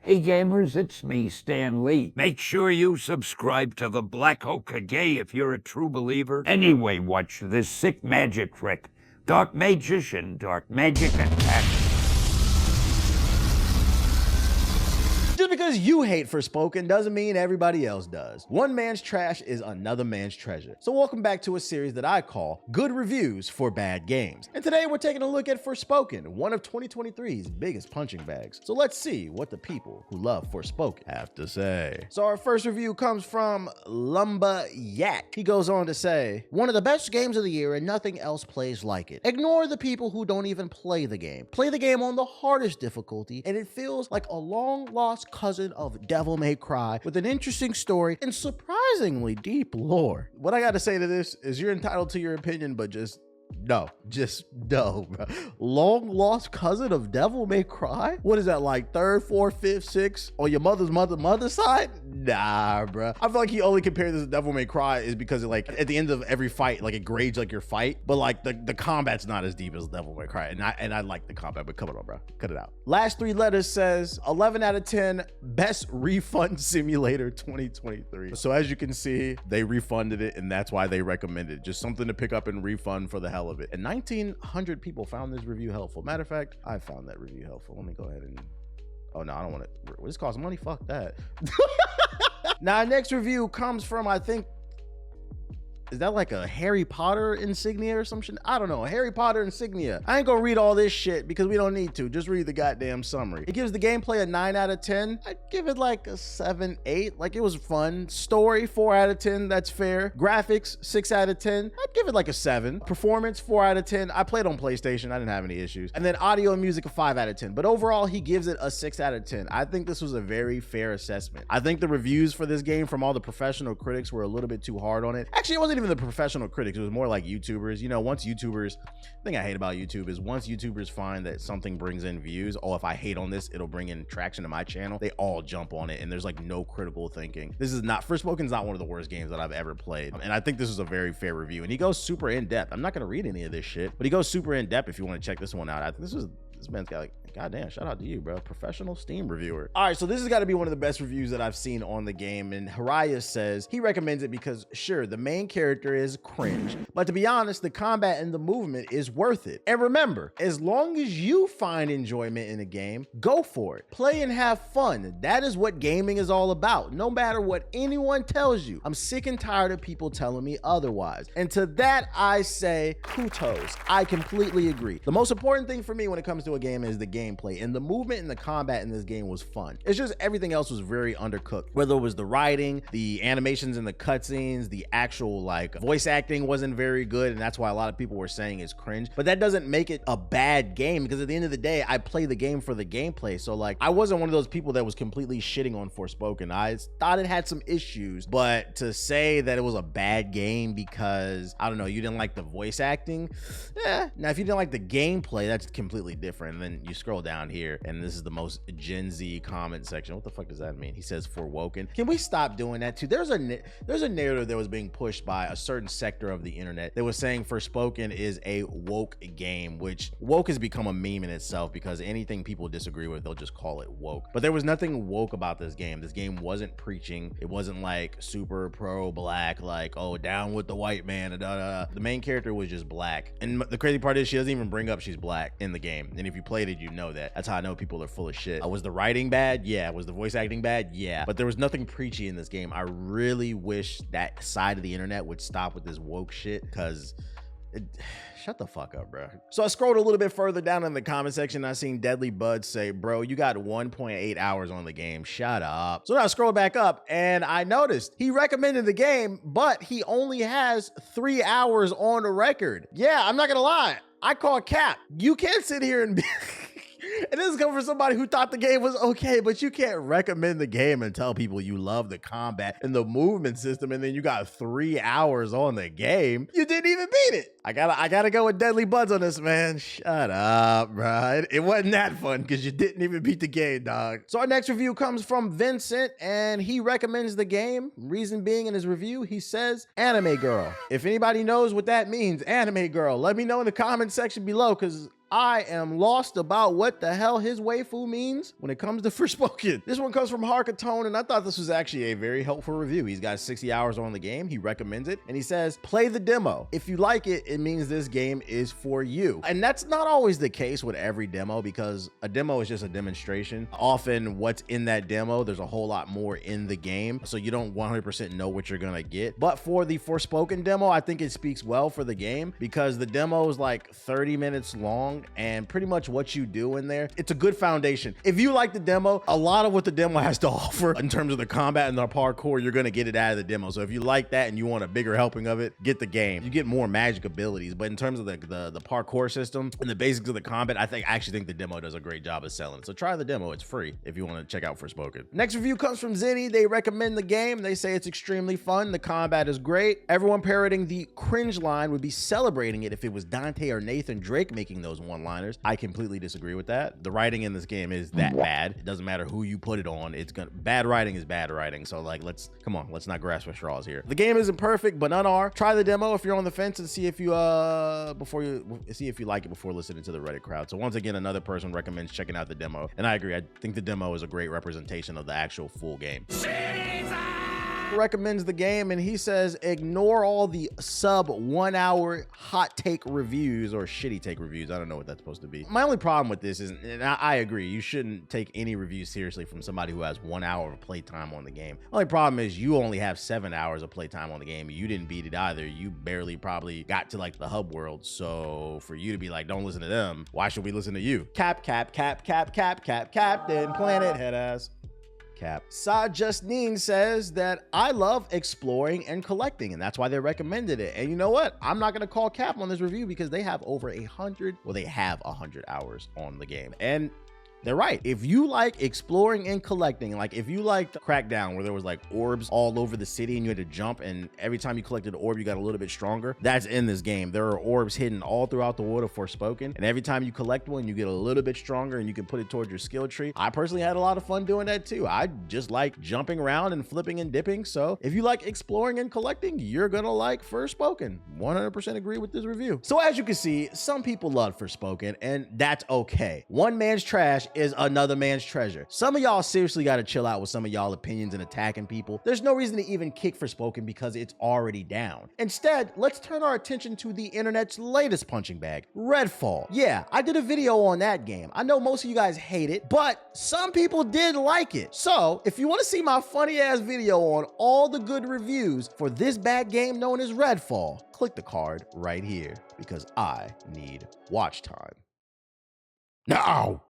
Hey gamers, it's me, Stan Lee. Make sure you subscribe to the Black Hokage if you're a true believer. Anyway, watch this sick magic trick. Dark Magician, Dark Magic Attack. Just because you hate Forspoken doesn't mean everybody else does. One man's trash is another man's treasure. So welcome back to a series that I call Good Reviews for Bad Games. And today we're taking a look at Forspoken, one of 2023's biggest punching bags. So let's see what the people who love Forspoken have to say. So our first review comes from Lumba Yak. He goes on to say, one of the best games of the year and nothing else plays like it. Ignore the people who don't even play the game. Play the game on the hardest difficulty and it feels like a long lost cousin of Devil May Cry with an interesting story and surprisingly deep lore. What I gotta say to this is you're entitled to your opinion, but just no, bro. Long lost cousin of Devil May Cry? What is that, like third, fourth, fifth, sixth on your mother's side? Nah, bro. I feel like he only compared this to Devil May Cry is because like at the end of every fight, like it grades like your fight, but like the combat's not as deep as Devil May Cry. And I like the combat, but come on, bro. Cut it out. Last three letters says 11 out of 10, best refund simulator 2023. So as you can see, they refunded it and that's why they recommended it. Just something to pick up and refund for the hell of it. And 1,900 people found this review helpful. Matter of fact, I found that review helpful. Let me go ahead and, oh no, I don't want it. This costs money, fuck that. Now, our next review comes from, I think, is that like a Harry Potter insignia or some shit? I don't know, Harry Potter insignia. I ain't gonna read all this shit because we don't need to. Just read the goddamn summary. It gives the gameplay a 9 out of 10. I'd give it like a 7, 8. Like it was fun. Story, 4 out of 10, that's fair. Graphics, 6 out of 10. I'd give it like a 7. Performance, 4 out of 10. I played on PlayStation, I didn't have any issues. And then audio and music, a 5 out of 10. But overall, he gives it a 6 out of 10. I think this was a very fair assessment. I think the reviews for this game from all the professional critics were a little bit too hard on it. Actually, it wasn't even the professional critics, it was more like YouTubers. You know, once YouTubers, the thing I hate about YouTube is once YouTubers find that something brings in views, oh, if I hate on this, it'll bring in traction to my channel, they all jump on it and there's like no critical thinking. This is not, Forspoken's not one of the worst games that I've ever played. And I think this is a very fair review. And he goes super in depth. I'm not gonna read any of this shit, but he goes super in depth if you want to check this one out. I think this man's got like, goddamn, shout out to you, bro. Professional Steam reviewer. All right, so this has got to be one of the best reviews that I've seen on the game. And Haraya says he recommends it because sure, the main character is cringe, but to be honest, the combat and the movement is worth it. And remember, as long as you find enjoyment in a game, go for it. Play and have fun. That is what gaming is all about. No matter what anyone tells you. I'm sick and tired of people telling me otherwise. And to that, I say kudos. I completely agree. The most important thing for me when it comes to a game is the gameplay, and the movement and the combat in this game was fun. It's just everything else was very undercooked, whether it was the writing, the animations and the cutscenes, the actual like voice acting wasn't very good, and that's why a lot of people were saying it's cringe. But that doesn't make it a bad game, because at the end of the day, I play the game for the gameplay. So like, I wasn't one of those people that was completely shitting on Forspoken. I thought it had some issues, but to say that it was a bad game because, I don't know, you didn't like the voice acting, now if you didn't like the gameplay, that's completely different. And then you scroll down here and this is the most Gen Z comment section. What the fuck does that mean? He says Forwoken. Can we stop doing that too? There's a narrative that was being pushed by a certain sector of the internet that was saying Forspoken is a woke game, which woke has become a meme in itself because anything people disagree with, they'll just call it woke. But there was nothing woke about this game. This game wasn't preaching. It wasn't like super pro black, like, oh, down with the white man. The main character was just black. And the crazy part is she doesn't even bring up she's black in the game. And if you played it, you know that. That's how I know people are full of shit. Was the writing bad? Yeah. Was the voice acting bad? Yeah. But there was nothing preachy in this game. I really wish that side of the internet would stop with this woke shit, because shut the fuck up, bro. So I scrolled a little bit further down in the comment section. I seen Deadly Bud say, bro, you got 1.8 hours on the game. Shut up. So now I scrolled back up and I noticed he recommended the game, but he only has 3 hours on the record. Yeah, I'm not gonna lie. I call cap. You can't sit here and be and this is coming from somebody who thought the game was okay, but you can't recommend the game and tell people you love the combat and the movement system, and then you got 3 hours on the game. You didn't even beat it. I gotta go with Deadly Buds on this, man. Shut up, bro. It wasn't that fun because you didn't even beat the game, dog. So our next review comes from Vincent, and he recommends the game. Reason being, in his review, he says, anime girl. If anybody knows what that means, anime girl, let me know in the comment section below, because I am lost about what the hell his waifu means when it comes to Forspoken. This one comes from Harkatone, and I thought this was actually a very helpful review. He's got 60 hours on the game. He recommends it, and he says, play the demo. If you like it, it means this game is for you. And that's not always the case with every demo, because a demo is just a demonstration. Often what's in that demo, there's a whole lot more in the game, so you don't 100% know what you're gonna get. But for the Forspoken demo, I think it speaks well for the game, because the demo is like 30 minutes long, and pretty much what you do in there, it's a good foundation. If you like the demo, a lot of what the demo has to offer in terms of the combat and the parkour, you're gonna get it out of the demo. So if you like that and you want a bigger helping of it, get the game. You get more magic abilities, but in terms of the parkour system and the basics of the combat, I actually think the demo does a great job of selling. So try the demo, it's free if you want to check out Forspoken. Next review comes from Zinni. They recommend the game. They say it's extremely fun. The combat is great. Everyone parroting the cringe line would be celebrating it if it was Dante or Nathan Drake making those one-liners. I completely disagree with that. The writing in this game is that bad. It doesn't matter who you put it on. Bad writing is bad writing. So like, let's not grasp at straws here. The game isn't perfect, but none are. Try the demo if you're on the fence and see if you like it before listening to the Reddit crowd. So once again, another person recommends checking out the demo, and I agree. I think the demo is a great representation of the actual full game. Recommends the game, and he says ignore all the sub 1 hour hot take reviews or shitty take reviews. I don't know what that's supposed to be. My only problem with this is, and I agree, you shouldn't take any review seriously from somebody who has 1 hour of playtime on the game. Only problem is you only have 7 hours of playtime on the game. You didn't beat it either. You barely probably got to like the hub world. So for you to be like, don't listen to them, why should we listen to you? Captain Planet head ass. Cap. Sa Justine says that I love exploring and collecting, and that's why they recommended it. And you know what? I'm not gonna call cap on this review because they have over 100 hours on the game. And they're right. If you like exploring and collecting, like if you liked Crackdown where there was like orbs all over the city and you had to jump, and every time you collected an orb you got a little bit stronger, that's in this game. There are orbs hidden all throughout the world of Forspoken, and every time you collect one you get a little bit stronger and you can put it towards your skill tree. I personally had a lot of fun doing that too. I just like jumping around and flipping and dipping. So if you like exploring and collecting, you're gonna like Forspoken. 100% agree with this review. So as you can see, some people love Forspoken, and that's okay. One man's trash is another man's treasure. Some of y'all seriously got to chill out with some of y'all opinions and attacking people. There's no reason to even kick Forspoken because it's already down. Instead, let's turn our attention to the internet's latest punching bag, Redfall. Yeah, I did a video on that game. I know most of you guys hate it, but some people did like it. So if you want to see my funny ass video on all the good reviews for this bad game known as Redfall, click the card right here because I need watch time. Now!